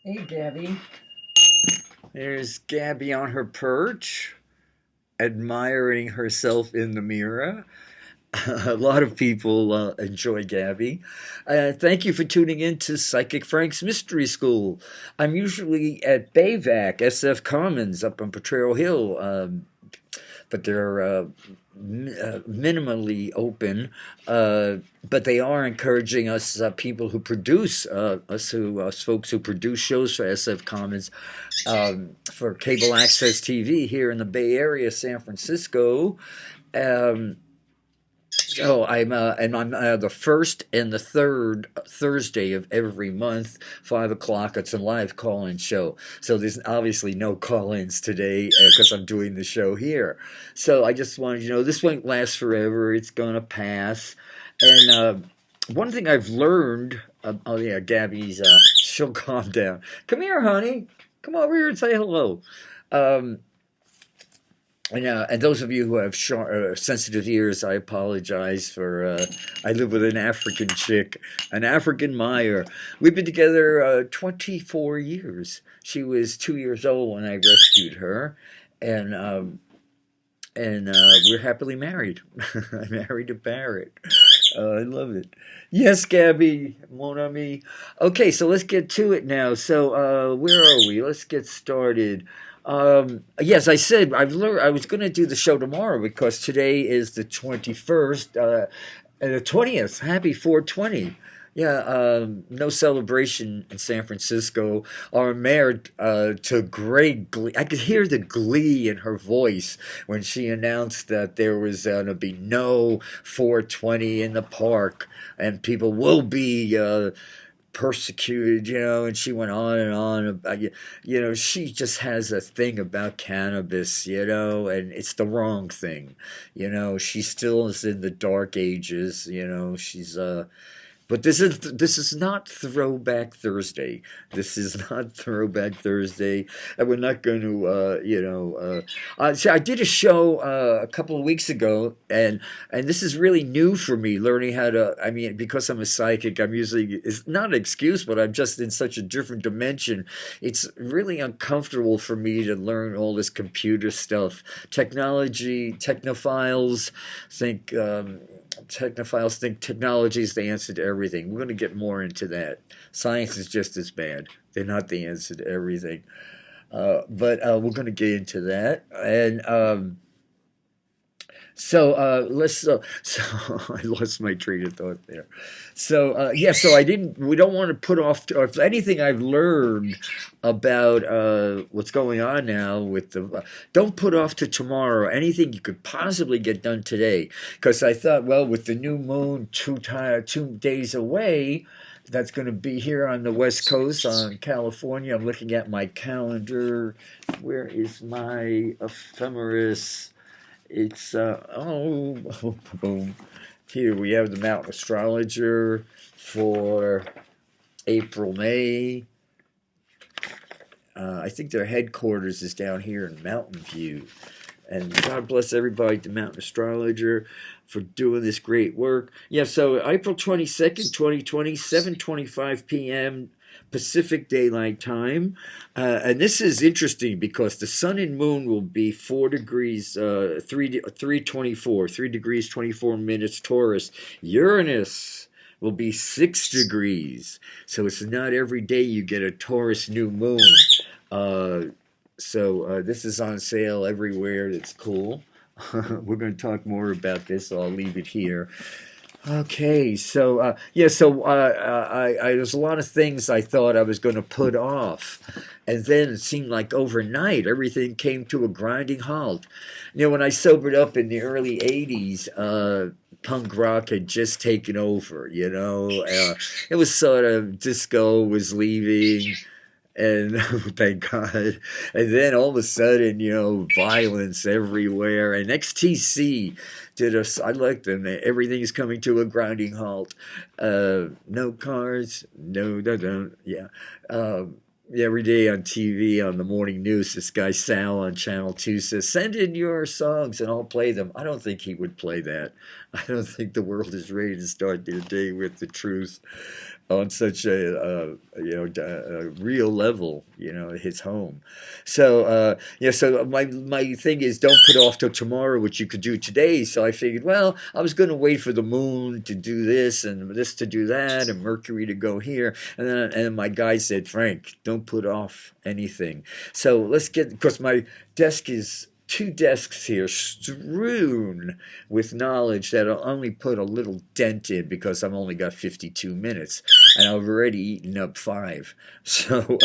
Hey, Gabby. There's Gabby on her perch, admiring herself in the mirror. A lot of people enjoy Gabby. Thank you for tuning in to Psychic Frank's Mystery School. I'm usually at Bayvac, SF Commons up on Potrero Hill, but they're minimally open. But they are encouraging us people who produce us folks who produce shows for SF Commons for cable access TV here in the Bay Area, San Francisco. Um, I'm the first and the third Thursday of every month, 5 o'clock. It's a live call-in show. So there's obviously no call-ins today because I'm doing the show here. So I just wanted you to know this won't last forever. It's gonna pass. And one thing I've learned. Oh yeah, Gabby's. She'll calm down. Come here, honey. Come over here and say hello. Um, and those of you who have sensitive ears, I apologize for. I live with an African chick, an African Meyer. We've been together 24 years. She was 2 years old when I rescued her, and we're happily married. I married a parrot. I love it. Yes, Gabby, mon ami. Okay, so let's get to it now. So, where are we? Let's get started. Yes, I said I've learned I was going to do the show tomorrow because today is the 21st, and the 20th. Happy 420. Yeah, no celebration in San Francisco. Our mayor to great glee. I could hear the glee in her voice when she announced that there was going to be no 420 in the park and people will be persecuted, and she went on and on about, she just has a thing about cannabis, and it's the wrong thing. She still is in the dark ages, she's but this is not Throwback Thursday. This is not Throwback Thursday, and we're not going to, see, I did a show a couple of weeks ago, and this is really new for me, learning how to. I mean, because I'm a psychic, I'm usually it's not an excuse, but I'm just in such a different dimension. It's really uncomfortable for me to learn all this computer stuff, technology, technophiles. Think. Technophiles think technology is the answer to everything. We're going to get more into that. Science is just as bad. They're not the answer to everything. But we're going to get into that. And let's. So I lost my train of thought there. So yeah. So I didn't. We don't want to put off. Or if anything I've learned about what's going on now with the. Don't put off to tomorrow anything you could possibly get done today. Because I thought, well, with the new moon 2 days away. That's going to be here on the West Coast, on California. I'm looking at my calendar. Where is my ephemeris? It's boom. Here we have the Mountain Astrologer for April, May. I think their headquarters is down here in Mountain View. And God bless everybody at the Mountain Astrologer for doing this great work. Yeah, so April 22nd, 2020, 7:25 p.m. Pacific Daylight Time. And this is interesting because the sun and moon will be 4 degrees, 324, 3 degrees, 24 minutes Taurus. Uranus will be 6 degrees. So it's not every day you get a Taurus new moon. Uh, so this is on sale everywhere. It's cool. We're going to talk more about this. So I'll leave it here. Okay, so yeah, so there's a lot of things I thought I was going to put off, and then it seemed like overnight everything came to a grinding halt. When I sobered up in the early '80s, punk rock had just taken over. It was sort of disco was leaving. And thank God. And then all of a sudden, violence everywhere. And XTC did us. I like them. Everything is coming to a grinding halt. No cars. No, no, no. Yeah. every day on TV on the morning news, this guy Sal on Channel 2 says, "Send in your songs and I'll play them." I don't think he would play that. I don't think the world is ready to start their day with the truth on such a real level. It hits home. So yeah, so my thing is, don't put off till tomorrow what you could do today. So I figured, well, I was going to wait for the moon to do this to do that, and Mercury to go here, and my guy said, Frank, don't put off anything. So let's get, because my desk is two desks here strewn with knowledge that I'll only put a little dent in because I've only got 52 minutes and I've already eaten up five. So,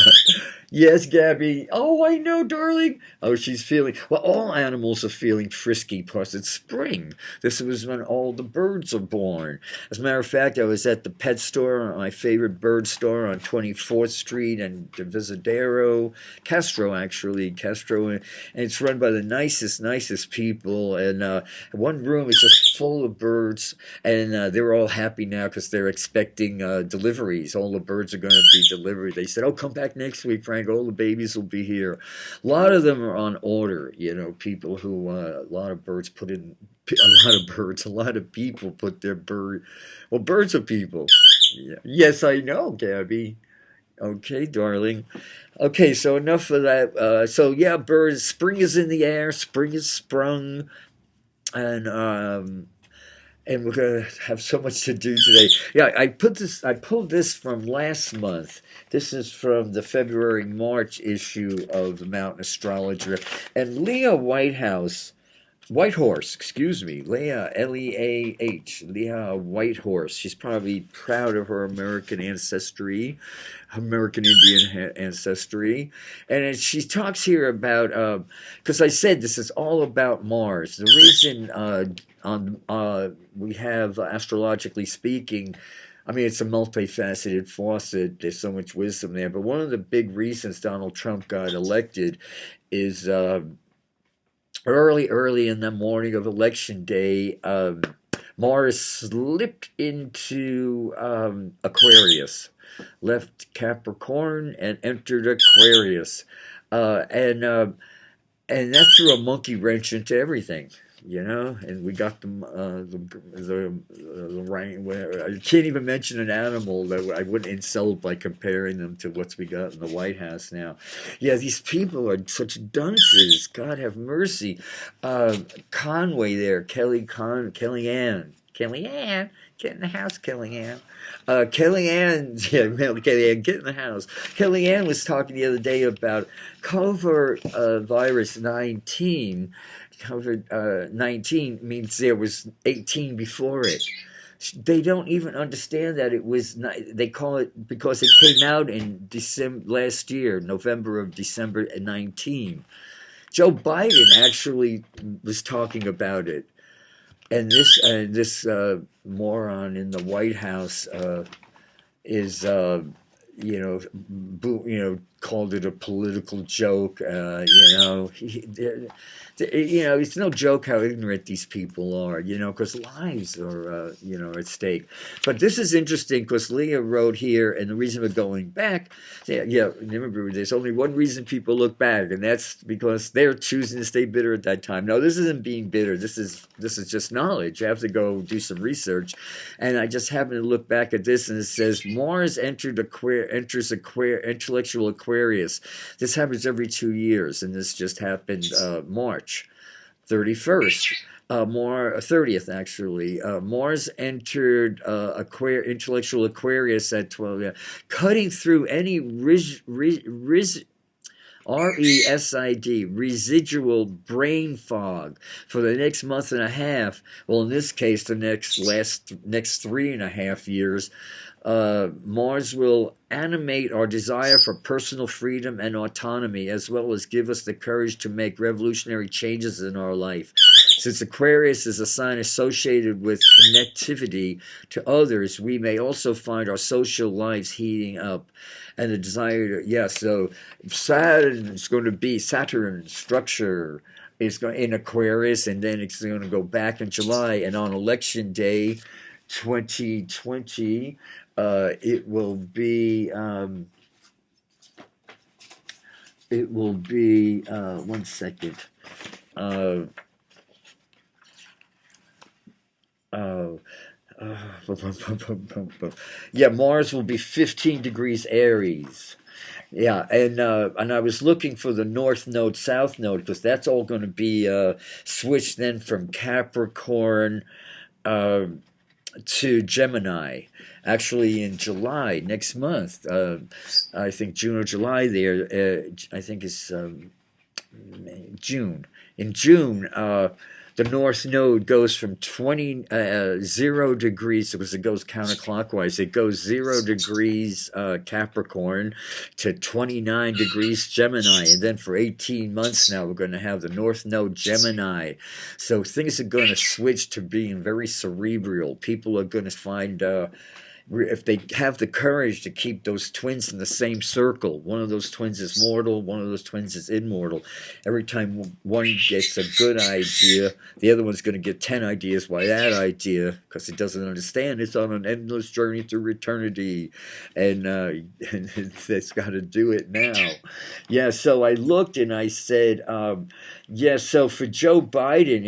yes, Gabby. Oh, I know, darling. Oh, she's feeling, well, all animals are feeling frisky plus it's spring. This was when all the birds are born. As a matter of fact, I was at the pet store, my favorite bird store on 24th Street and Divisadero, Castro, actually, Castro, and it's run by the nicest people. And one room is just full of birds, and they're all happy now because they're expecting deliveries. All the birds are going to be delivered. They said, "Oh, come back next week, Frank. All the babies will be here." A lot of them are on order. People who a lot of birds put in. A lot of people put their bird. Well, birds are people. Yeah. Yes, I know, Gabby. Okay, darling. Okay, so enough of that. So yeah, birds. Spring is in the air. Spring is sprung, and we're gonna have so much to do today. Yeah, I pulled this from last month. This is from the February March issue of the Mountain Astrologer, and Leah Whitehorse, excuse me, Leah, Leah, Leah Whitehorse. She's probably proud of her American ancestry, American Indian ancestry. And she talks here about, because I said this is all about Mars. The reason we have, astrologically speaking, I mean, it's a multifaceted faucet. There's so much wisdom there. But one of the big reasons Donald Trump got elected is early in the morning of election day, Mars slipped into Aquarius, left Capricorn and entered Aquarius, uh, and uh, and that threw a monkey wrench into everything. And we got the rain. I can't even mention an animal that I wouldn't insult by comparing them to what we got in the White House now. Yeah, these people are such dunces. God have mercy. Conway there, Kellyanne. Kellyanne, get in the house, Kellyanne. Kellyanne, yeah, Kellyanne, get in the house. Kellyanne was talking the other day about COVID virus 19. COVID 19 means there was 18 before it. They don't even understand that it was. They call it because it came out in December last year, November of December 19. Joe Biden actually was talking about it, and this moron in the White House is called it a political joke. It's no joke how ignorant these people are, because lives are, at stake. But this is interesting because Leah wrote here, and the reason we're going back, remember, there's only one reason people look back, and that's because they're choosing to stay bitter at that time. No, this isn't being bitter. This is just knowledge. You have to go do some research, and I just happened to look back at this, and it says Mars enters intellectual Aquarius. This happens every 2 years, and this just happened March 31st. 30th actually. Mars entered intellectual Aquarius at 12. Yeah, cutting through any RESID, residual brain fog for the next month and a half. Well, in this case, the next 3.5 years. Mars will animate our desire for personal freedom and autonomy, as well as give us the courage to make revolutionary changes in our life. Since Aquarius is a sign associated with connectivity to others, we may also find our social lives heating up. And the desire to, so Saturn structure is going in Aquarius, and then it's going to go back in July, and on election day 2020, it will be it will be, 1 second. Uh, uh, yeah, Mars will be 15 degrees Aries. Yeah, and I was looking for the North Node, South Node, because that's all going to be switched then from Capricorn uh, to Gemini. Actually, in July next month, I think June or July. There, I think it's June. In June, the North Node goes from 0 degrees, because it goes counterclockwise. It goes 0 degrees Capricorn to 29 degrees Gemini. And then for 18 months now, we're going to have the North Node Gemini. So things are going to switch to being very cerebral. People are going to find if they have the courage to keep those twins in the same circle. One of those twins is mortal, one of those twins is immortal. Every time one gets a good idea, the other one's going to get 10 ideas why that idea, because it doesn't understand it's on an endless journey through eternity, and it's got to do it now. Yeah, so I looked and I said, yeah, so for Joe Biden,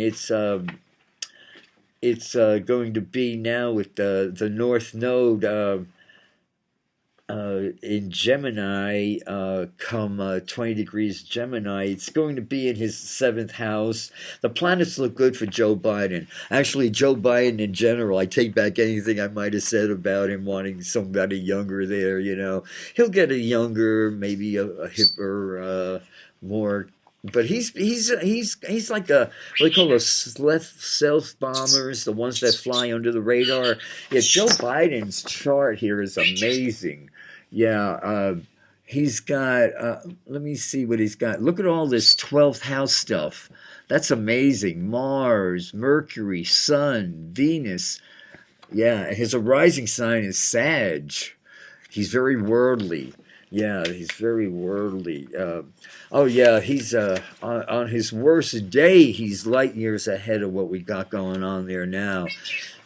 it's going to be now with the North Node in Gemini, come 20 degrees Gemini. It's going to be in his seventh house. The planets look good for Joe Biden. Actually, Joe Biden in general, I take back anything I might have said about him wanting somebody younger there, you know. He'll get a younger, maybe a hipper, more, but he's like a, what they call those stealth bombers, the ones that fly under the radar. Yeah, Joe Biden's chart here is amazing. Yeah, he's got. Let me see what he's got. Look at all this 12th house stuff. That's amazing. Mars, Mercury, Sun, Venus. Yeah, his rising sign is Sag. He's very worldly. Yeah, he's very worldly. Oh yeah, he's on his worst day. He's light years ahead of what we got going on there now.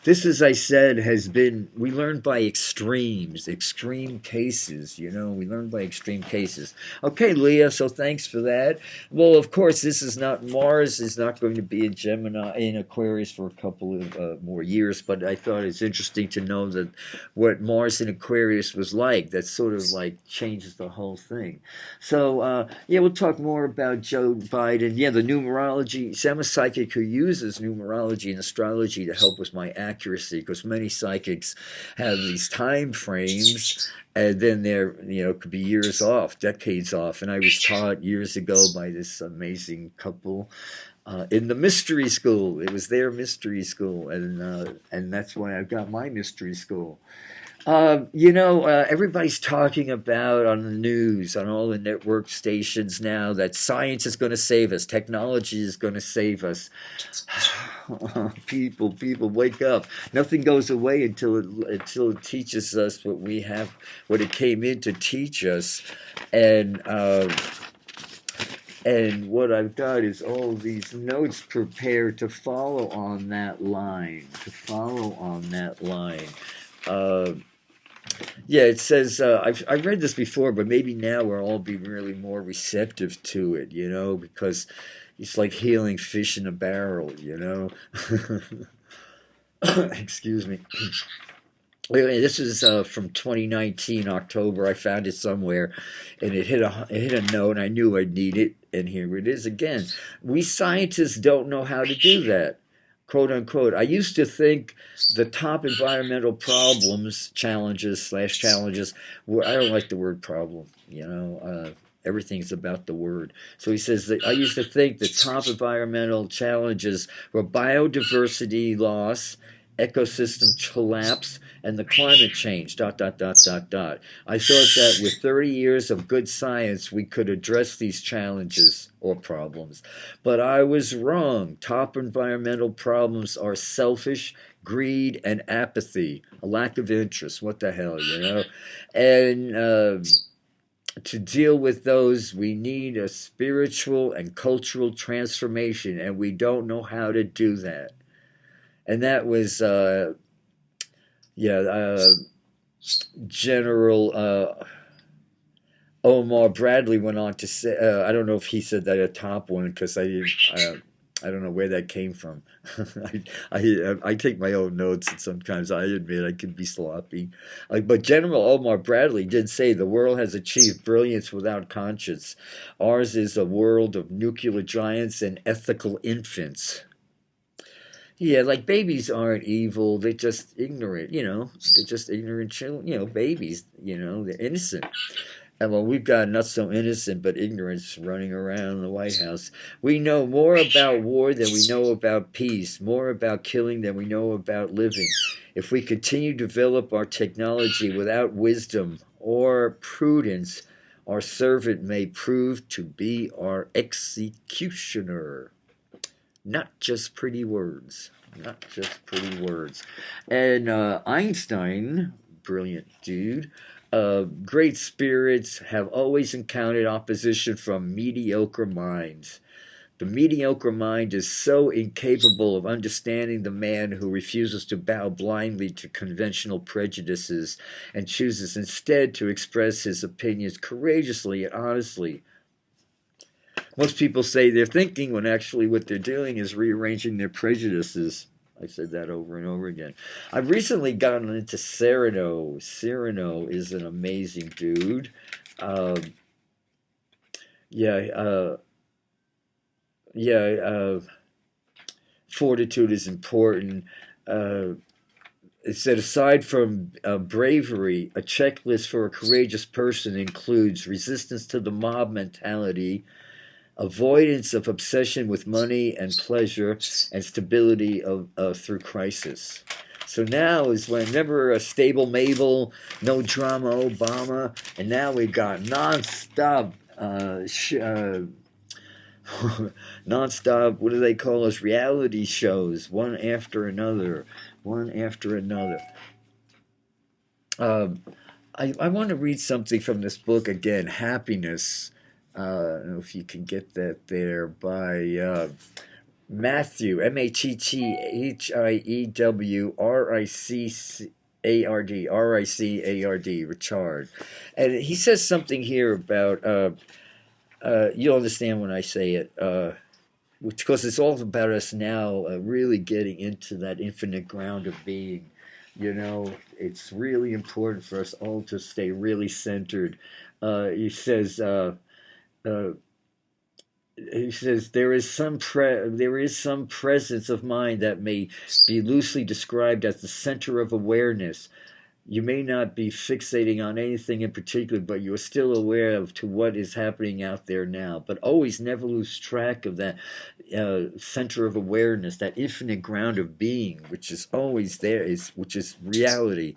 This, as I said, has been, we learned by extremes, extreme cases, you know, we learned by extreme cases. Okay, Leah, so thanks for that. Well, of course, this is not, Mars is not going to be in Gemini, in Aquarius for a couple of more years, but I thought it's interesting to know that what Mars in Aquarius was like. That sort of like changes the whole thing. So, yeah, we'll talk more about Joe Biden. Yeah, the numerology. See, I'm a psychic who uses numerology and astrology to help with my accuracy, because many psychics have these time frames, and then they're, you know, could be years off, decades off. And I was taught years ago by this amazing couple in the mystery school. It was their mystery school, and that's why I've got my mystery school. Everybody's talking about on the news, on all the network stations now, that science is going to save us, technology is going to save us. People, wake up! Nothing goes away until it teaches us what we have, what it came in to teach us, and what I've got is all these notes prepared to follow on that line. Uh, yeah, it says, I've read this before, but maybe now we'll all be really more receptive to it, you know, because it's like healing fish in a barrel, you know. Excuse me. Anyway, this is from 2019 October. I found it somewhere, and it hit a note. And I knew I'd need it, and here it is again. We scientists don't know how to do that, quote unquote. I used to think the top environmental problems, challenges were. I don't like the word problem. You know, everything's about the word. So he says that I used to think the top environmental challenges were biodiversity loss, ecosystem collapse, and the climate change, dot, dot, dot, dot, dot. I thought that with 30 years of good science, we could address these challenges or problems. But I was wrong. Top environmental problems are selfish, greed, and apathy, a lack of interest. What the hell, you know? And to deal with those, we need a spiritual and cultural transformation, and we don't know how to do that. And that was, yeah, General Omar Bradley went on to say, I don't know if he said that at top one because I don't know where that came from. I take my own notes, and sometimes I admit I can be sloppy. But General Omar Bradley did say the world has achieved brilliance without conscience. Ours is a world of nuclear giants and ethical infants. Yeah, like babies aren't evil. They're just ignorant, They're just ignorant children, babies, they're innocent. And well, we've got not so innocent but ignorance running around the White House. We know more about war than we know about peace, more about killing than we know about living. If we continue to develop our technology without wisdom or prudence, our servant may prove to be our executioner. Not just pretty words. Not just pretty words. And Einstein, brilliant dude, great spirits have always encountered opposition from mediocre minds. The mediocre mind is so incapable of understanding the man who refuses to bow blindly to conventional prejudices and chooses instead to express his opinions courageously and honestly. Most people say they're thinking when actually what they're doing is rearranging their prejudices. I said that over and over again. I've recently gotten into Cyrano. Cyrano is an amazing dude. Um, yeah, yeah. Fortitude is important. Uh, it said aside from bravery, a checklist for a courageous person includes resistance to the mob mentality, avoidance of obsession with money and pleasure, and stability through crisis. So now is when, remember, a stable Mabel, no drama Obama, and now we've got nonstop, nonstop, what do they call us, reality shows, one after another, one after another. Um, I want to read something from this book again, Happiness. I don't know if you can get that there by Matthew, Matthew, Richard. And he says something here about, you'll understand when I say it, because it's all about us now really getting into that infinite ground of being. It's really important for us all to stay really centered. He says, uh, there is some presence of mind that may be loosely described as the center of awareness. You may not be fixating on anything in particular, but you're still aware of to what is happening out there now. But always never lose track of that center of awareness, that infinite ground of being, which is always there, which is reality.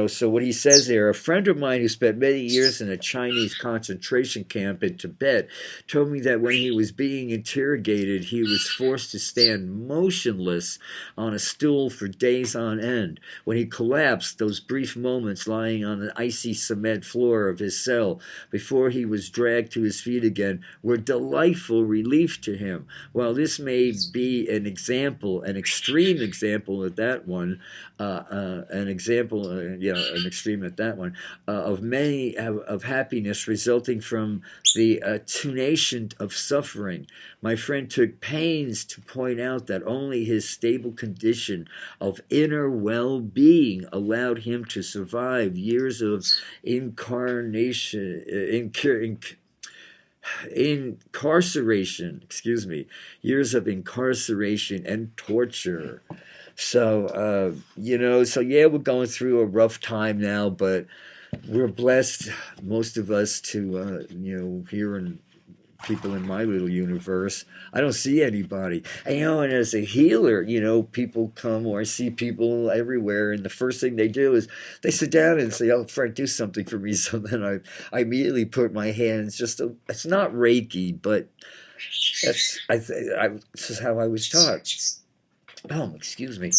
So what he says there, a friend of mine who spent many years in a Chinese concentration camp in Tibet told me that when he was being interrogated, he was forced to stand motionless on a stool for days on end. When he collapsed, those brief moments lying on the icy cement floor of his cell before he was dragged to his feet again were delightful relief to him. While this may be an example, an extreme example of that one, an extreme at that one, of many of happiness resulting from the attenuation of suffering. My friend took pains to point out that only his stable condition of inner well-being allowed him to survive years of incarceration, years of incarceration and torture. So yeah, we're going through a rough time now, but we're blessed, most of us, to here in people in my little universe. I don't see anybody. And as a healer, people come, or I see people everywhere, and the first thing they do is they sit down and say, "Oh, Frank, do something for me." So then I immediately put my hands, it's not Reiki, but this is how I was taught. Oh, excuse me.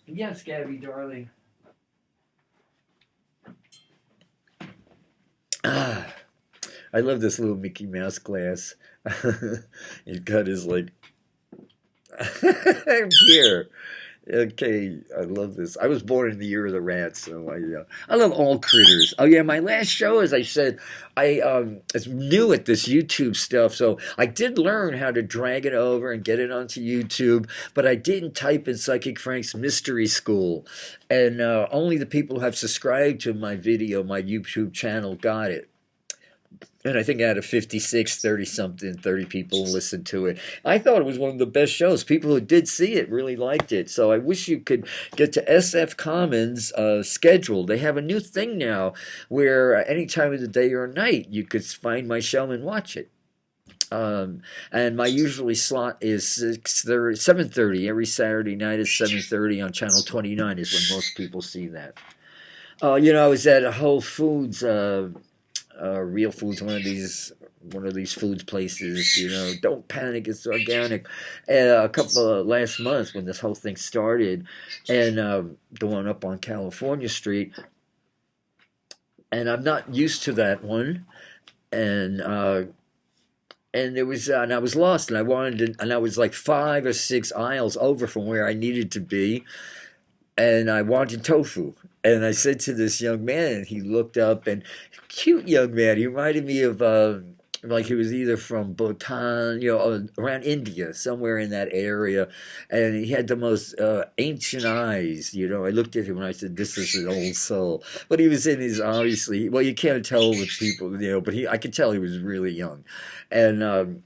Yes, Gabby, darling. Ah. I love this little Mickey Mouse glass. He's got his here. Okay, I love this. I was born in the year of the rat, so I love all critters. Oh yeah, my last show, as I said, I is new at this YouTube stuff, so I did learn how to drag it over and get it onto YouTube, but I didn't type in Psychic Frank's Mystery School, and only the people who have subscribed to my video, my YouTube channel, got it. And I think out of 56, 30 something, 30 people listened to it. I thought it was one of the best shows. People who did see it really liked it. So I wish you could get to SF Commons scheduled. They have a new thing now where any time of the day or night you could find my show and watch it. And my usually slot is 6:30, 7:30 every Saturday night is 7:30 on channel 29 is when most people see that. I was at a Whole Foods Real Foods, one of these foods places. Don't panic, it's organic. A couple of last month when this whole thing started, and the one up on California Street, and I'm not used to that one, and it was and I was lost, and I was like 5 or 6 aisles over from where I needed to be, and I wanted tofu. And I said to this young man, and he looked up, and cute young man. He reminded me of like he was either from Bhutan, around India, somewhere in that area, and he had the most ancient eyes. I looked at him and I said, "This is an old soul." But he was in his obviously. Well, you can't tell with people, but I could tell he was really young, and.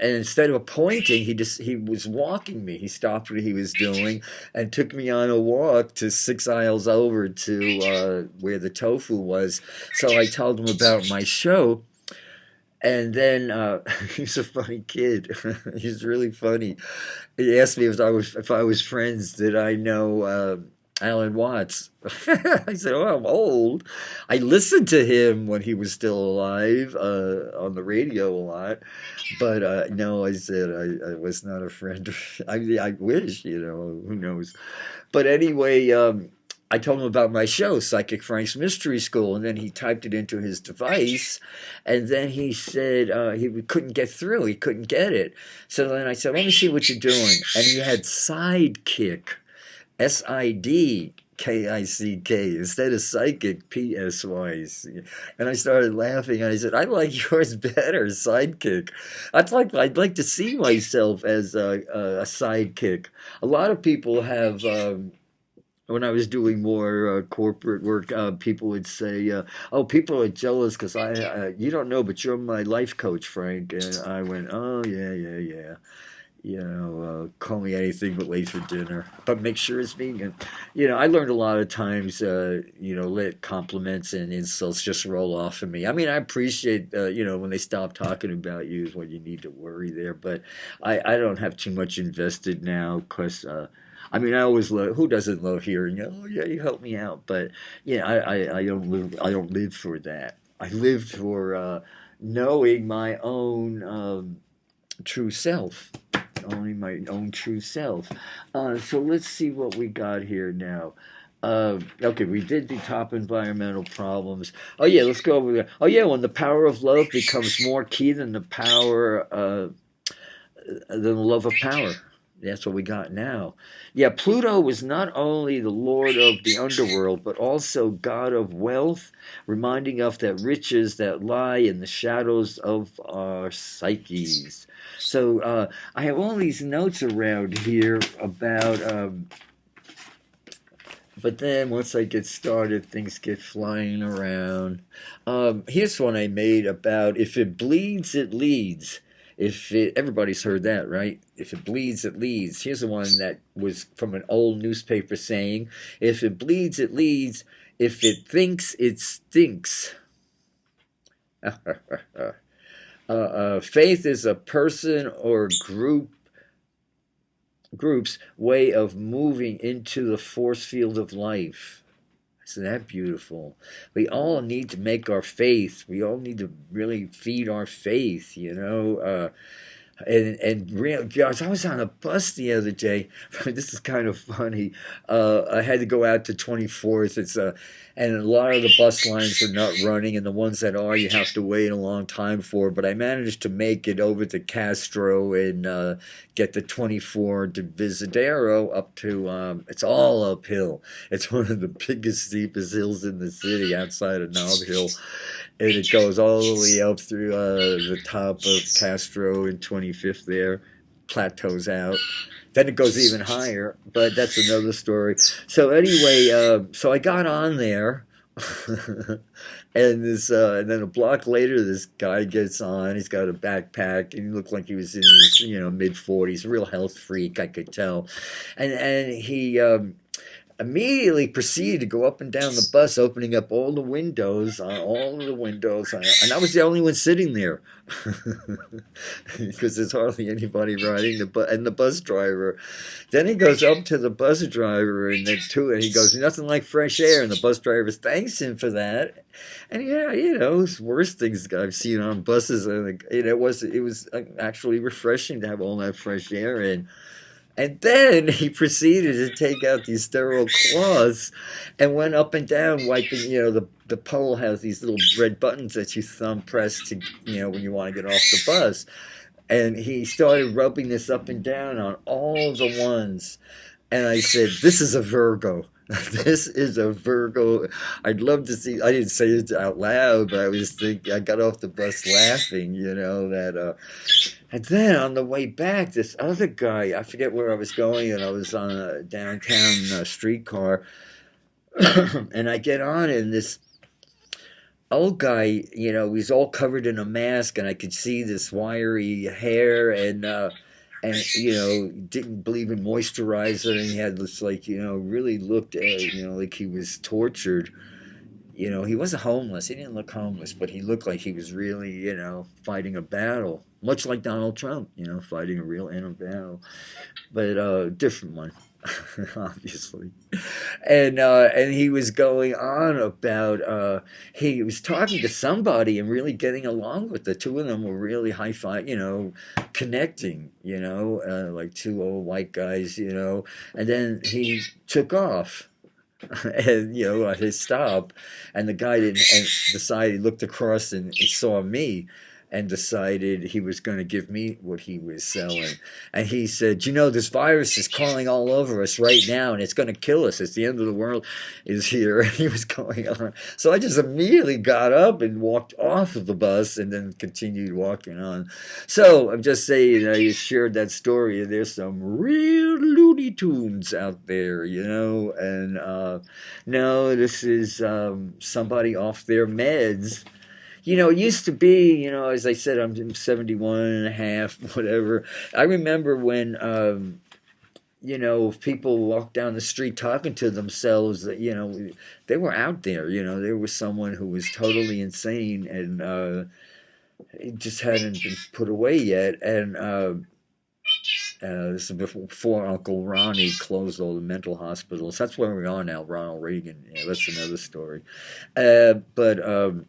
And instead of pointing, he was walking me. He stopped what he was doing and took me on a walk to 6 aisles over to where the tofu was. So I told him about my show, and then he's a funny kid. He's really funny. He asked me if I was friends. Did I know Alan Watts? I said, "Oh, I'm old. I listened to him when he was still alive on the radio a lot, but no," I said, I was not a friend. I wish, who knows. But anyway, I told him about my show, Psychic Frank's Mystery School, and then he typed it into his device, and then he said he couldn't get through. He couldn't get it. So then I said, "Let me see what you're doing." And he had Sidekick, Sidkick, instead of psychic, Psy. And I started laughing, and I said, "I like yours better, Sidekick." I'd like to see myself as a sidekick. A lot of people have. When I was doing more corporate work, people would say, "Oh, people are jealous because you don't know, but you're my life coach, Frank." And I went, "Oh, yeah, yeah, yeah. Call me anything but late for dinner, but make sure it's vegan." I learned a lot of times, let compliments and insults just roll off of me. I mean, I appreciate, when they stop talking about you is when you need to worry there, but I don't have too much invested now because, I mean, I always love, who doesn't love hearing, "Oh yeah, you helped me out," but I don't live for that. I live for, knowing my own, true self, only my own true self. So let's see what we got here now. Okay, we did the top environmental problems. Oh yeah, let's go over there. Oh yeah, when the power of love becomes more key than the love of power. That's what we got now. Yeah, Pluto was not only the lord of the underworld, but also god of wealth, reminding us that riches that lie in the shadows of our psyches. So I have all these notes around here about, but then once I get started, things get flying around. Here's one I made about if it bleeds, it leads. Everybody's heard that, right? If it bleeds, it leads. Here's the one that was from an old newspaper saying, "If it bleeds, it leads. If it thinks, it stinks." Faith is a person or group's way of moving into the force field of life. Isn't that beautiful? We all need to make our faith. We all need to really feed our faith. And real, gosh, I was on a bus the other day. This is kind of funny. I had to go out to 24th. And a lot of the bus lines are not running, and the ones that are, you have to wait a long time for. But I managed to make it over to Castro and get the 24 to Visadero up to. It's all uphill. It's one of the biggest, steepest hills in the city outside of Nob Hill, and it goes all the way up through the top of Castro and 25th there, plateaus out. Then it goes even higher, but that's another story. So anyway, so I got on there, and then a block later, this guy gets on. He's got a backpack, and he looked like he was in his mid 40s, real health freak, I could tell, and he. Immediately proceeded to go up and down the bus, opening up all the windows, and I was the only one sitting there because there's hardly anybody riding the bus, and the bus driver. Then he goes up to the bus driver, and and he goes, "Nothing like fresh air," and the bus driver thanks him for that. And yeah, it's worse things I've seen on buses, and it was actually refreshing to have all that fresh air in. And then he proceeded to take out these sterile cloths and went up and down wiping, the pole has these little red buttons that you thumb press to, when you want to get off the bus. And he started rubbing this up and down on all the ones. And I said, "This is a Virgo." This is a Virgo. I'd love to see. I didn't say it out loud, but I was thinking. I got off the bus laughing. That. And then on the way back, this other guy. I forget where I was going, and I was on a downtown streetcar, and I get on, and this old guy. He's all covered in a mask, and I could see this wiry hair, and didn't believe in moisturizer, and he had this really looked like he was tortured. He wasn't homeless. He didn't look homeless, but he looked like he was really fighting a battle, much like Donald Trump, fighting a real inner battle, but a different one. Obviously, and he was going on about he was talking to somebody and really getting along with the two of them were really high five, connecting, like two old white guys, and then he took off. And at his stop, and the guy didn't and decided he looked across and he saw me and decided he was going to give me what he was selling. And he said, "This virus is crawling all over us right now, and it's going to kill us. It's the end of the world is here." And he was going on. So I just immediately got up and walked off of the bus and then continued walking on. So I'm just saying, I shared that story, and there's some real Looney Tunes out there, and no, this is somebody off their meds. It used to be, as I said, I'm 71 and a half, whatever. I remember when, people walked down the street talking to themselves, they were out there, there was someone who was totally insane and it just hadn't been put away yet. And this is before Uncle Ronnie closed all the mental hospitals. That's where we are now, Ronald Reagan. That's another story. But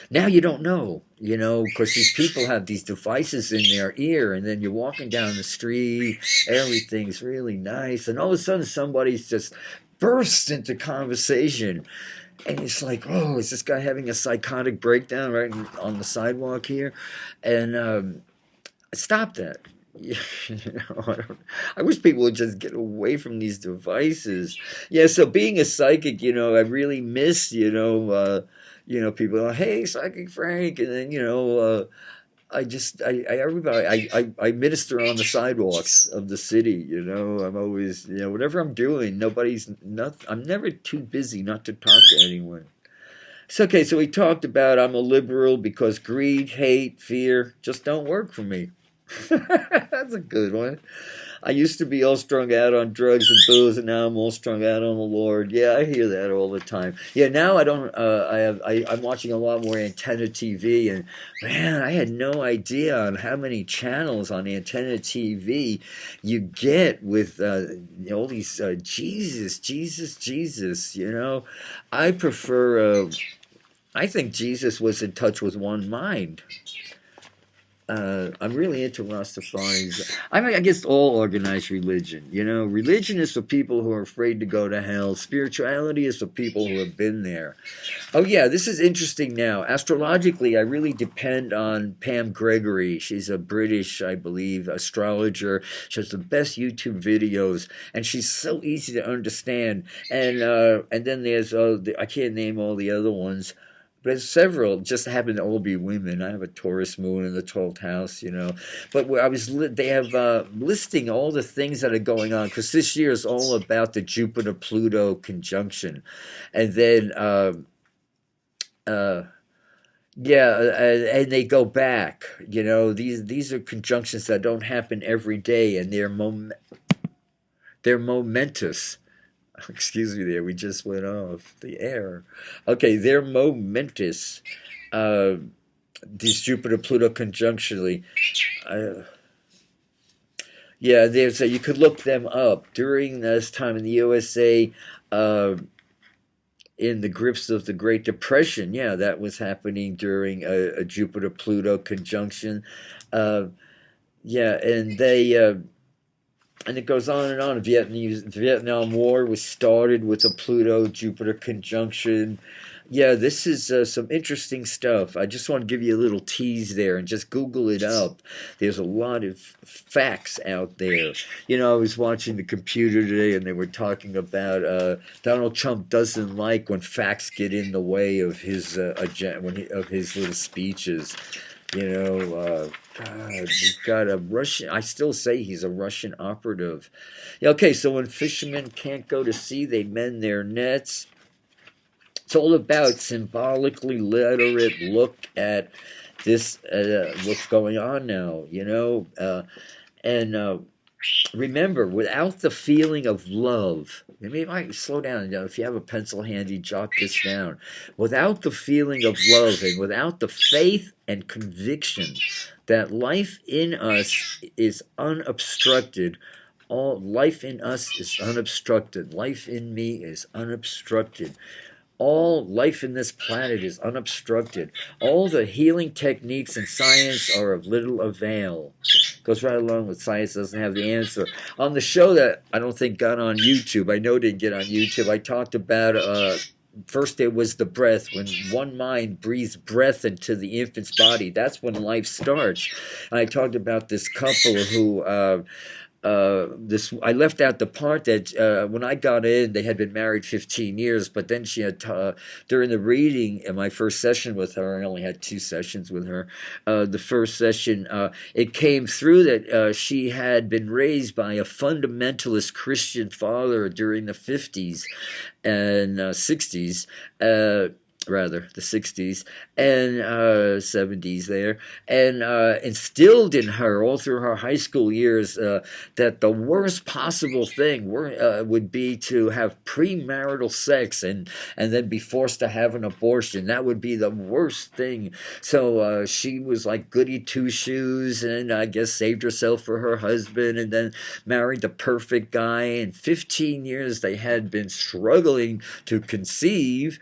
now you don't know, because these people have these devices in their ear, and then you're walking down the street, everything's really nice, and all of a sudden somebody's just bursts into conversation, and it's like, oh, is this guy having a psychotic breakdown right on the sidewalk here? And stop that. I wish people would just get away from these devices. Yeah, so being a psychic, I really miss, people are, "Hey, Psychic Frank," and then I minister on the sidewalks of the city. I'm always whatever I'm doing, I'm never too busy not to talk to anyone. So okay, so we talked about I'm a liberal because greed, hate, fear just don't work for me. That's a good one. I used to be all strung out on drugs and booze, and now I'm all strung out on the Lord. Yeah, I hear that all the time. Yeah, now I don't. I'm watching a lot more Antenna TV, and man, I had no idea on how many channels on Antenna TV you get with all these Jesus, Jesus, Jesus. I prefer. I think Jesus was in touch with one mind. I'm really into Rastafaris. I'm against all organized religion. You know, religion is for people who are afraid to go to hell. Spirituality is for people who have been there. Oh yeah, this is interesting now. Astrologically, I really depend on Pam Gregory. She's a British, I believe, astrologer. She has the best YouTube videos, and she's so easy to understand. And then there's I can't name all the other ones. But there's several, just happen to all be women. I have a Taurus moon in the 12th house, you know. But where they have listing all the things that are going on, because this year is all about the Jupiter-Pluto conjunction. And then uh, yeah, and they go back. You know, these are conjunctions that don't happen every day, and they're momentous. Excuse me, there we just went off the air. Okay, they're momentous. Uh, these Jupiter Pluto conjunctionally. Uh, yeah, you could look them up during this time in the USA. Uh, in the grips of the Great Depression. Yeah, that was happening during a Jupiter Pluto conjunction. Uh, yeah, and it goes on and on. The Vietnam War was started with a Pluto Jupiter conjunction. Yeah, this is some interesting stuff. I just want to give you a little tease there and just Google it up. There's a lot of facts out there. You know, I was watching the computer today and they were talking about Donald Trump doesn't like when facts get in the way of his of his little speeches. You know, God, we've got a Russian. I still say he's a Russian operative. Yeah, okay, so when fishermen can't go to sea, they mend their nets. It's all about symbolically literate look at this, what's going on now, you know? And remember, without the feeling of love, maybe you might slow down. You know, if you have a pencil handy, jot this down. Without the feeling of love and without the faith and conviction that life in us is unobstructed, all life in us is unobstructed. Life in me is unobstructed. All life in this planet is unobstructed. All the healing techniques and science are of little avail. Goes right along with science doesn't have the answer. On the show that I don't think got on YouTube, I know didn't get on YouTube, I talked about first there was the breath. When one mind breathes breath into the infant's body, that's when life starts. And I talked about this couple who this I left out the part that when I got in, they had been married 15 years, but then she had during the reading in my first session with her, I only had 2 sessions with her. The first session, it came through that she had been raised by a fundamentalist Christian father during the 50s and 60s. Rather the 60s and 70s there, and instilled in her all through her high school years that the worst possible thing would be to have premarital sex and then be forced to have an abortion. That would be the worst thing. So she was like goody two shoes, and I guess saved herself for her husband, and then married the perfect guy. In 15 years they had been struggling to conceive,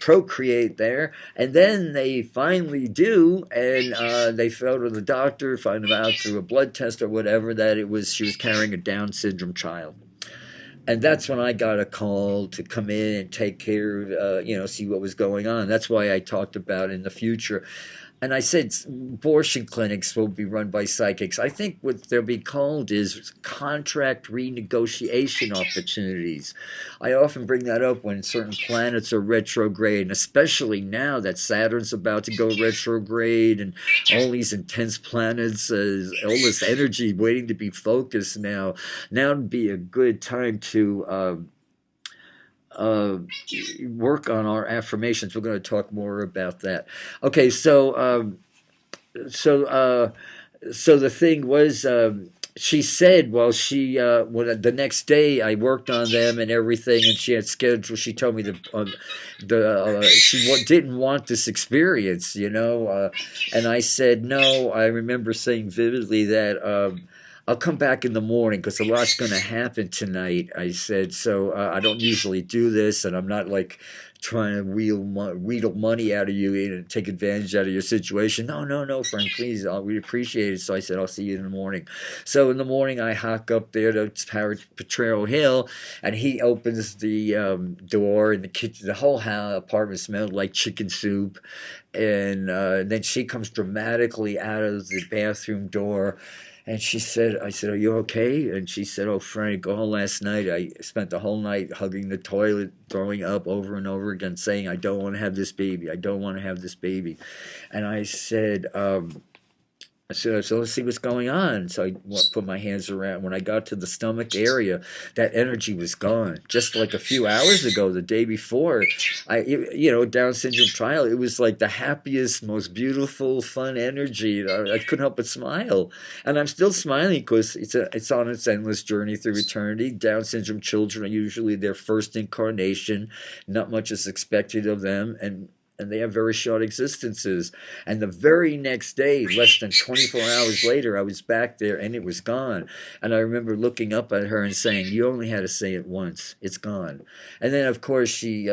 procreate there, and then they finally do, and they go to the doctor, find out through a blood test or whatever that she was carrying a Down syndrome child. And that's when I got a call to come in and take care of, see what was going on. That's why I talked about in the future. And I said abortion clinics will be run by psychics. I think what they'll be called is contract renegotiation opportunities. I often bring that up when certain planets are retrograde, and especially now that Saturn's about to go retrograde and all these intense planets, all this energy waiting to be focused now. Now would be a good time to uh, work on our affirmations. We're going to talk more about that. Okay, so so the thing was, she said, well, when the next day I worked on them and everything, and she had scheduled. She told me she didn't want this experience, and I said no. I remember saying vividly that. I'll come back in the morning because a lot's going to happen tonight. I said, so I don't usually do this, and I'm not like trying to wheedle money out of you and take advantage out of your situation. No, no, no, Frank, please, we appreciate it. So I said, I'll see you in the morning. So in the morning, I hike up there to Potrero Hill, and he opens the door in the kitchen. The whole house, apartment smelled like chicken soup. And then she comes dramatically out of the bathroom door. And she said, I said, are you okay? And she said, oh, Frank, all last night I spent the whole night hugging the toilet, throwing up over and over again, saying, I don't want to have this baby. I don't want to have this baby. And I said, so let's see what's going on. So I put my hands around. When I got to the stomach area, that energy was gone. Just like a few hours ago, the day before, Down syndrome trial, it was like the happiest, most beautiful, fun energy. I couldn't help but smile. And I'm still smiling because it's on its endless journey through eternity. Down syndrome children are usually their first incarnation. Not much is expected of them. And they have very short existences. And the very next day, less than 24 hours later, I was back there and it was gone. And I remember looking up at her and saying, you only had to say it once. It's gone. And then, of course, she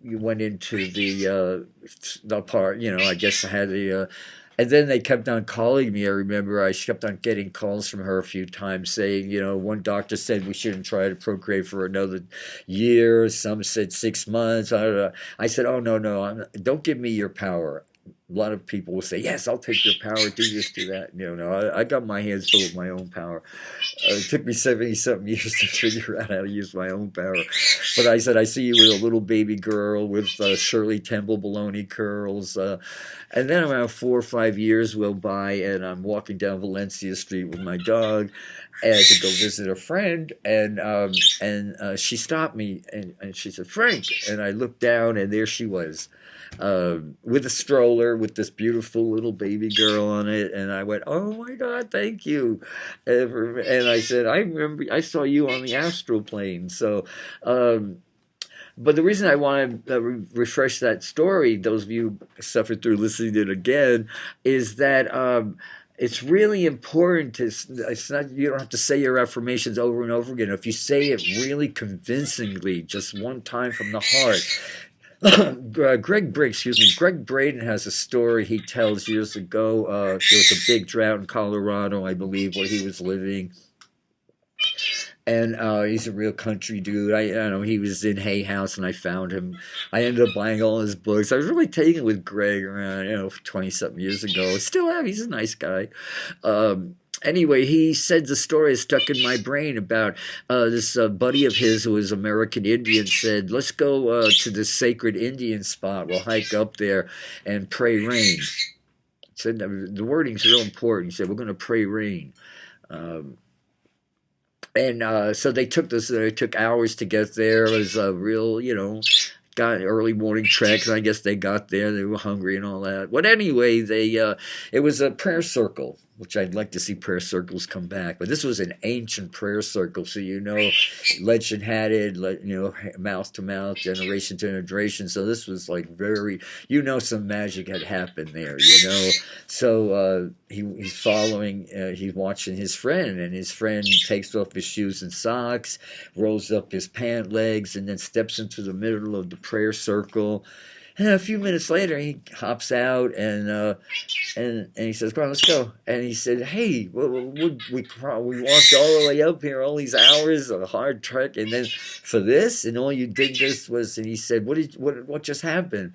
went into the part, I guess I had the... and then they kept on calling me. I remember I kept on getting calls from her a few times saying, one doctor said we shouldn't try to procreate for another year. Some said 6 months. I don't know. I said, oh, no, don't give me your power. A lot of people will say, yes, I'll take your power, do this, do that. No, I got my hands full with my own power. It took me 70-something years to figure out how to use my own power. But I said, I see you with a little baby girl with Shirley Temple baloney curls. And then around 4 or 5 years will by, and I'm walking down Valencia Street with my dog and to go visit a friend. And she stopped me, and she said, Frank. And I looked down, and there she was. With a stroller with this beautiful little baby girl on it, and I went, oh my God, thank you. And I said, I remember I saw you on the astral plane. So but the reason I want to refresh that story, those of you who suffered through listening to it again, is that it's really important to, you don't have to say your affirmations over and over again. If you say it really convincingly, just one time from the heart. Greg Braden has a story he tells years ago. There was a big drought in Colorado, I believe, where he was living. And he's a real country dude. I don't know, he was in Hay House and I found him. I ended up buying all his books. I was really taken with Greg around, 20-something years ago. Still have, he's a nice guy. Anyway, he said the story is stuck in my brain about this buddy of his who was American Indian said, let's go to this sacred Indian spot. We'll hike up there and pray rain. He said, the wording's real important. He said, we're going to pray rain. So they took this. It took hours to get there. It was a real, got early morning trek. And I guess they got there. They were hungry and all that. But anyway, it was a prayer circle, which I'd like to see prayer circles come back. But this was an ancient prayer circle, so legend had it, mouth to mouth, generation to generation. So this was like very, some magic had happened there, So he's following, he's watching his friend, and his friend takes off his shoes and socks, rolls up his pant legs, and then steps into the middle of the prayer circle. And a few minutes later, he hops out and he says, "Come on, let's go." And he said, "Hey, we walked all the way up here, all these hours of a hard trek, and then for this, and all you did this was." And he said, "What just happened?"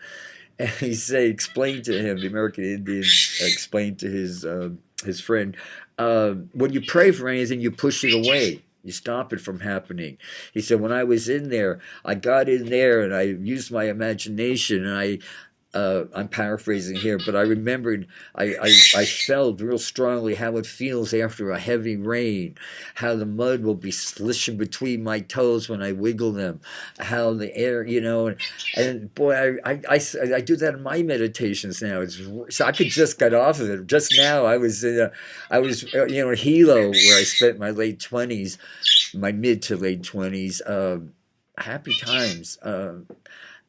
And he explained to him, the American Indian explained to his friend, when you pray for anything, you push it away. You stop it from happening. He said, when I was in there, I got in there and I used my imagination, and I'm paraphrasing here, but I remembered, I felt real strongly how it feels after a heavy rain, how the mud will be slishing between my toes when I wiggle them, how the air, and boy, I do that in my meditations now. So I could just get off of it. Just now I was in Hilo, where I spent my late 20s, my mid to late 20s, happy times.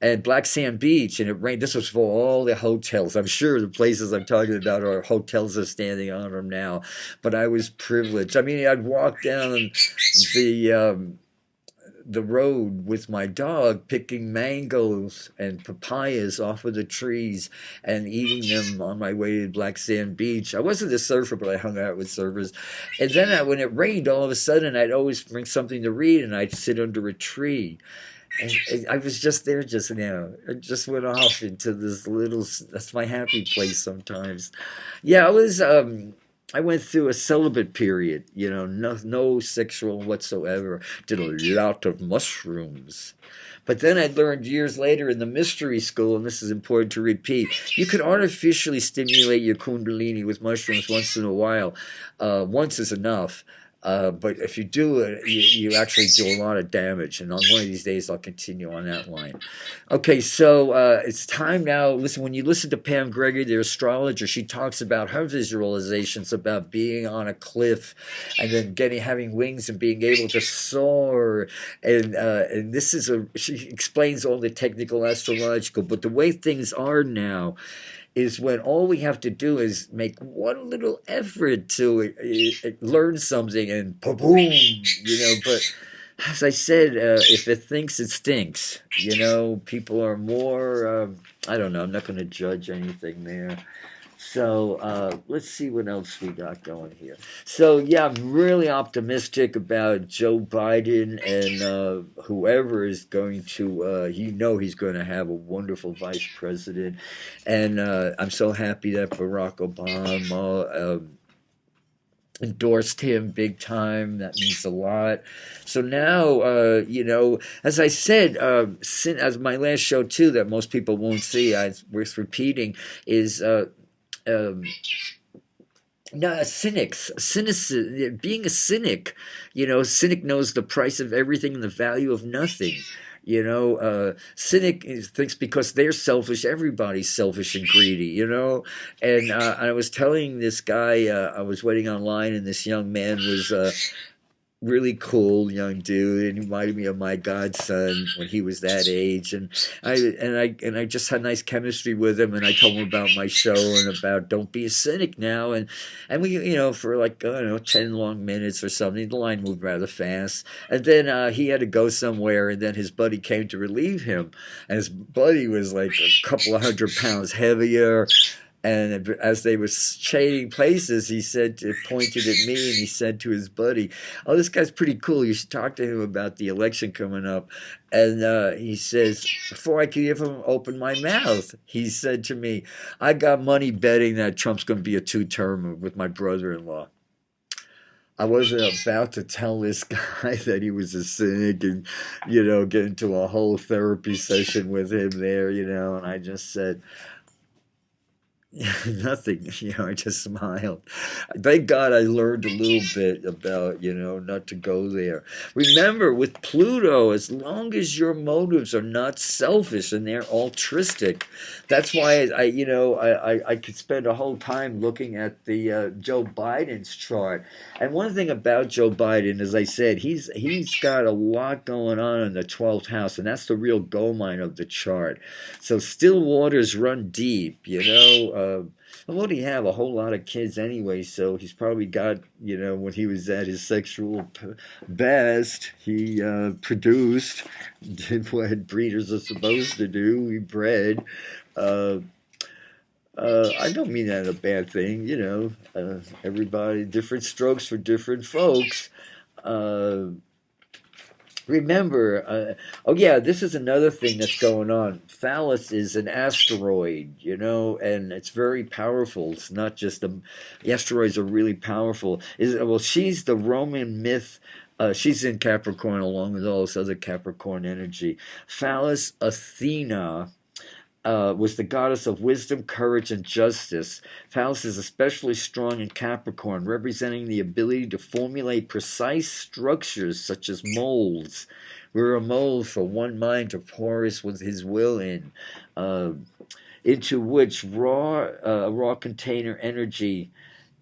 and Black Sand Beach, and it rained. This was for all the hotels. I'm sure the places I'm talking about are hotels are standing on them now, but I was privileged. I mean, I'd walk down the um, the road with my dog, picking mangoes and papayas off of the trees and eating them on my way to Black Sand Beach. I wasn't a surfer, but I hung out with surfers. And then when it rained, all of a sudden, I'd always bring something to read, and I'd sit under a tree. And I was just there just now. I just went off into this little. That's my happy place sometimes. Yeah, I went through a celibate period. No sexual whatsoever. Did a lot of mushrooms. But then I learned years later in the mystery school, and this is important to repeat, you could artificially stimulate your kundalini with mushrooms once in a while. Once is enough. But if you do it, you actually do a lot of damage. And on one of these days, I'll continue on that line. Okay, so it's time now. Listen, when you listen to Pam Gregory, the astrologer, she talks about her visualizations about being on a cliff and then having wings and being able to soar. And this is she explains all the technical astrological, but the way things are now is when all we have to do is make one little effort to learn something and boom, But as I said, if it thinks, it stinks. People are more. I don't know. I'm not going to judge anything there. So let's see what else we got going here. So yeah, I'm really optimistic about Joe Biden and whoever is going to. He's going to have a wonderful vice president, and I'm so happy that Barack Obama. Endorsed him big time. That means a lot. So now, as I said, as my last show too, that most people won't see, worth repeating, is um, no, being a cynic, cynic knows the price of everything and the value of nothing. Cynic thinks because they're selfish, everybody's selfish and greedy, And I was telling this guy, I was waiting online, and this young man was really cool young dude, and he reminded me of my godson when he was that age, and I just had nice chemistry with him, and I told him about my show and about don't be a cynic now, and we for like I don't know 10 long minutes or something. The line moved rather fast, and then he had to go somewhere, and then his buddy came to relieve him, and his buddy was like a couple of 100 pounds heavier. And as they were trading places, pointed at me, and he said to his buddy, "Oh, this guy's pretty cool. You should talk to him about the election coming up." And he says, before I could even open my mouth, he said to me, "I got money betting that Trump's going to be a two-termer with my brother-in-law." I wasn't about to tell this guy that he was a cynic and, get into a whole therapy session with him there, and I just said, nothing, I just smiled. Thank God I learned a little bit about, not to go there. Remember, with Pluto, as long as your motives are not selfish and they're altruistic, that's why I could spend a whole time looking at the Joe Biden's chart. And one thing about Joe Biden, as I said, he's got a lot going on in the 12th house, and that's the real gold mine of the chart. So still waters run deep, what do you have? A whole lot of kids anyway, so he's probably got, when he was at his sexual best, he produced, did what breeders are supposed to do, he bred. Uh, I don't mean that a bad thing, everybody, different strokes for different folks. Uh, Remember, oh yeah, this is another thing that's going on. Phallus is an asteroid, and it's very powerful. It's not just the asteroids are really powerful. Well, she's the Roman myth. She's in Capricorn along with all this other Capricorn energy. Phallus Athena was the goddess of wisdom, courage, and justice. Phallus is especially strong in Capricorn, representing the ability to formulate precise structures such as molds. We're a mold for one mind to porous with his will uh, into which raw container energy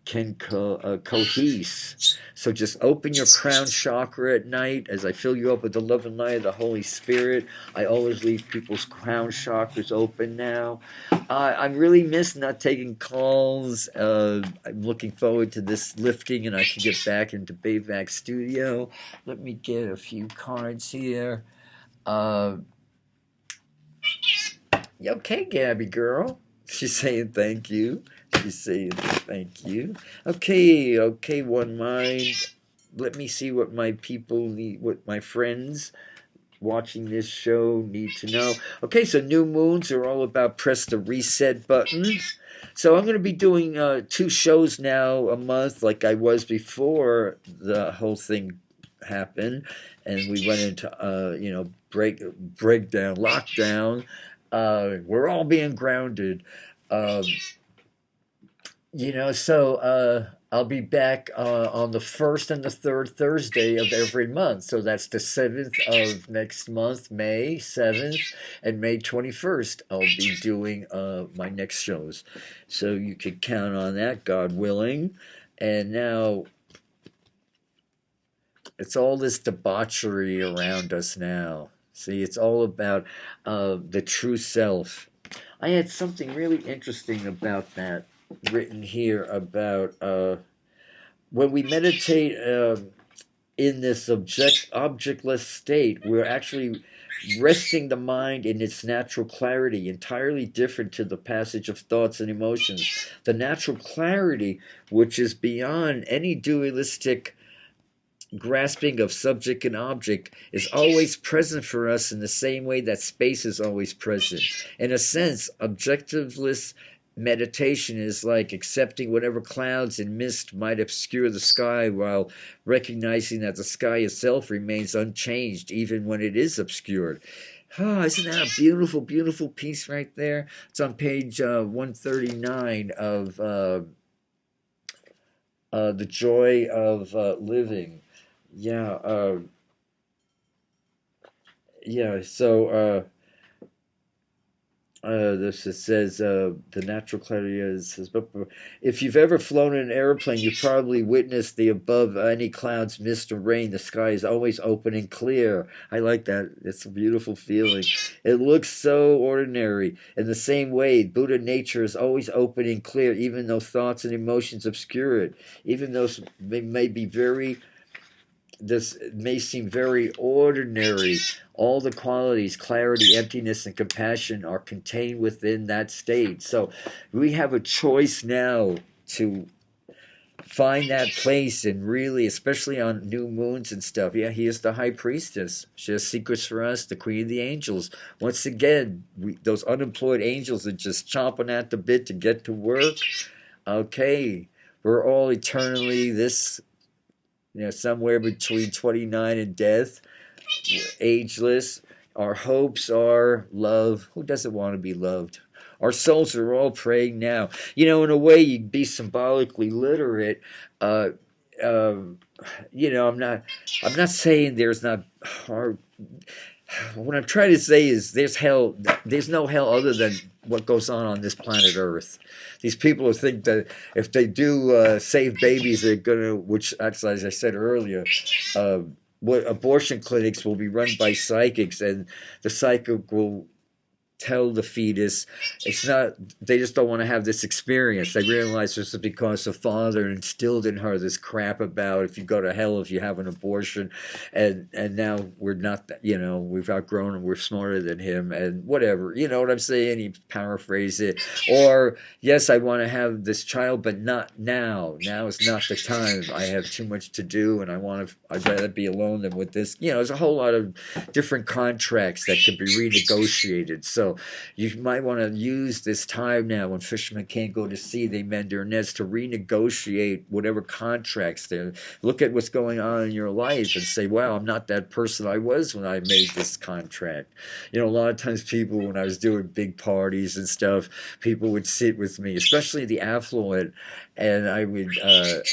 can cohese. So just open your crown chakra at night as I fill you up with the love and light of the Holy Spirit. I always leave people's crown chakras open now. I really miss not taking calls. I'm looking forward to this lifting and I can get back into Bayvac Studio. Let me get a few cards here. Uh, okay, Gabby girl. She's saying thank you. She's saying thank you. Okay, one mind. Let me see what my people need, what my friends watching this show need to know. Okay, so new moons are all about press the reset button. So I'm going to be doing 2 shows now a month like I was before the whole thing happened and we went into breakdown, lockdown. We're all being grounded. Um, I'll be back on the first and the third Thursday of every month. So that's the 7th of next month, May 7th, and May 21st. I'll be doing my next shows. So you can count on that, God willing. And now it's all this debauchery around us now. See, it's all about the true self. I had something really interesting about that written here about when we meditate in this objectless state, we're actually resting the mind in its natural clarity, entirely different to the passage of thoughts and emotions. The natural clarity, which is beyond any dualistic grasping of subject and object, is always present for us in the same way that space is always present. In a sense, objectiveless meditation is like accepting whatever clouds and mist might obscure the sky while recognizing that the sky itself remains unchanged even when it is obscured. Isn't that a beautiful, beautiful piece right there? It's on page 139 of The Joy of Living. Yeah, this it says the natural clarity is. If you've ever flown in an airplane, you've probably witnessed the above any clouds, mist, or rain. The sky is always open and clear. I like that. It's a beautiful feeling. It looks so ordinary. In the same way, Buddha nature is always open and clear, even though thoughts and emotions obscure it. Even though this may seem very ordinary. All the qualities, clarity, emptiness, and compassion are contained within that state. So we have a choice now to find that place and really, especially on new moons and stuff. Yeah, he is the high priestess. She has secrets for us, the queen of the angels. Once again, those unemployed angels are just chomping at the bit to get to work. Okay, we're all eternally this, somewhere between 29 and death, ageless. Our hopes are love. Who doesn't want to be loved? Our souls are all praying now. In a way, you'd be symbolically literate. I'm not saying there's not hard. What I'm trying to say is there's hell. There's no hell other than what goes on this planet Earth. These people who think that if they do save babies, they're gonna, which actually, as I said earlier, what abortion clinics will be run by psychics, and the psychic will tell the fetus it's not, they just don't want to have this experience. They realize this is because the father instilled in her this crap about if you go to hell if you have an abortion, and now we're not, we've outgrown him, we're smarter than him, and whatever, you know what I'm saying? He paraphrased it. Or yes, I want to have this child, but not now. Now is not the time. I have too much to do, and I'd rather be alone than with this. There's a whole lot of different contracts that can be renegotiated. So you might want to use this time now when fishermen can't go to sea, they mend their nets, to renegotiate whatever contracts there. Look at what's going on in your life and say, wow, I'm not that person I was when I made this contract. A lot of times people, when I was doing big parties and stuff, people would sit with me, especially the affluent, and I would, and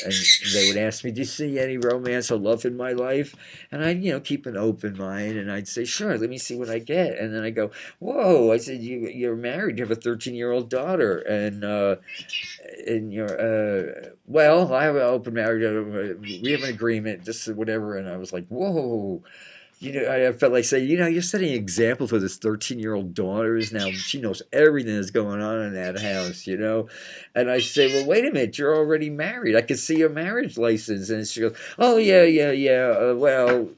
they would ask me, do you see any romance or love in my life? And I'd, keep an open mind, and I'd say, sure, let me see what I get. And then I go, whoa, no. I said, you're married. You have a 13-year-old daughter, and you're well, I have an open marriage. We have an agreement. This is whatever. And I was like, whoa. I felt like saying, you're setting an example for this 13-year-old daughter. Now she knows everything that's going on in that house. And I say, well, wait a minute, you're already married. I can see your marriage license. And she goes, oh, yeah, yeah, yeah. Well,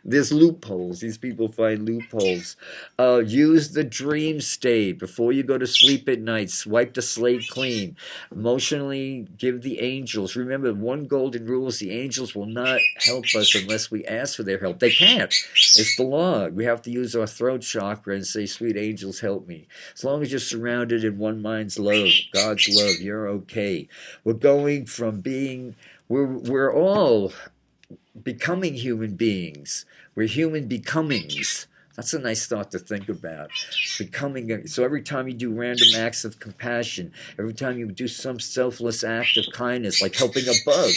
there's loopholes. These people find loopholes. Use the dream state before you go to sleep at night. Swipe the slate clean. Emotionally give the angels. Remember, one golden rule is the angels will not help us unless we ask for their help. They can't. It's the law. We have to use our throat chakra and say, sweet angels, help me. As long as you're surrounded in one mind's love, God's love, you're okay. We're going from being, we're all becoming human beings. We're human becomings. That's a nice thought to think about. So every time you do random acts of compassion, every time you do some selfless act of kindness, like helping a bug.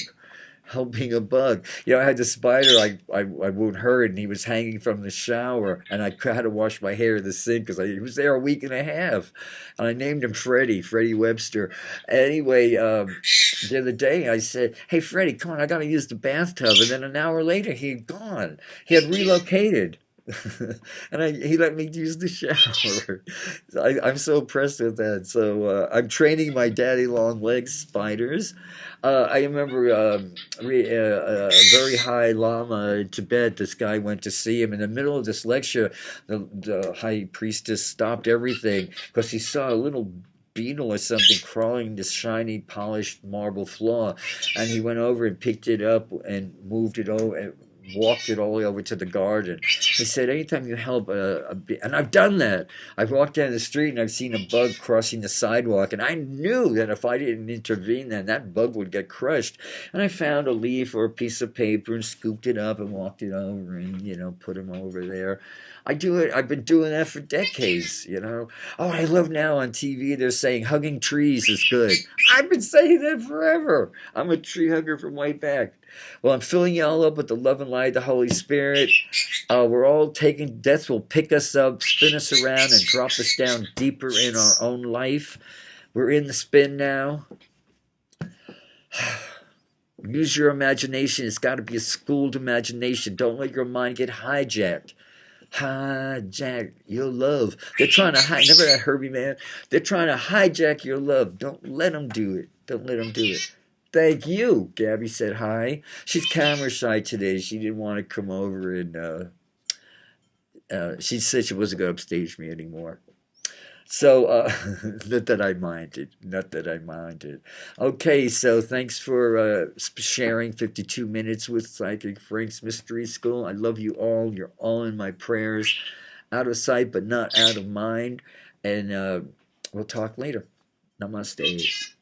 I had the spider I won't hurt, and he was hanging from the shower, and I had to wash my hair in the sink because he was there a week and a half. And I named him Freddie Webster. Anyway, the other day I said, hey, Freddie, come on, I got to use the bathtub. And then an hour later, he had gone. He had relocated. And he let me use the shower. I'm so impressed with that. So I'm training my daddy long legs spiders. I remember a very high lama in Tibet. This guy went to see him in the middle of this lecture. The high priestess stopped everything because he saw a little beetle or something crawling this shiny polished marble floor, and he went over and picked it up and moved it over and walked it all the way over to the garden. He said, anytime you help and I've done that. I've walked down the street and I've seen a bug crossing the sidewalk, and I knew that if I didn't intervene, then that bug would get crushed. And I found a leaf or a piece of paper and scooped it up and walked it over and, put him over there. I do it. I've been doing that for decades. Oh, I love now on TV they're saying hugging trees is good. I've been saying that forever. I'm a tree hugger from way back. Well, I'm filling you all up with the love and light of the Holy Spirit. We're all taking, death will pick us up, spin us around, and drop us down deeper in our own life. We're in the spin now. Use your imagination. It's got to be a schooled imagination. Don't let your mind get hijacked. Hijack your love. They're trying to remember that Herbie man? They're trying to hijack your love. Don't let them do it. Don't let them do it. Thank you. Gabby said hi. She's camera shy today. She didn't want to come over and she said she wasn't going to upstage me anymore. So, not that I minded. Okay, so thanks for sharing 52 minutes with Psychic Frank's Mystery School. I love you all. You're all in my prayers. Out of sight, but not out of mind. And we'll talk later. Namaste.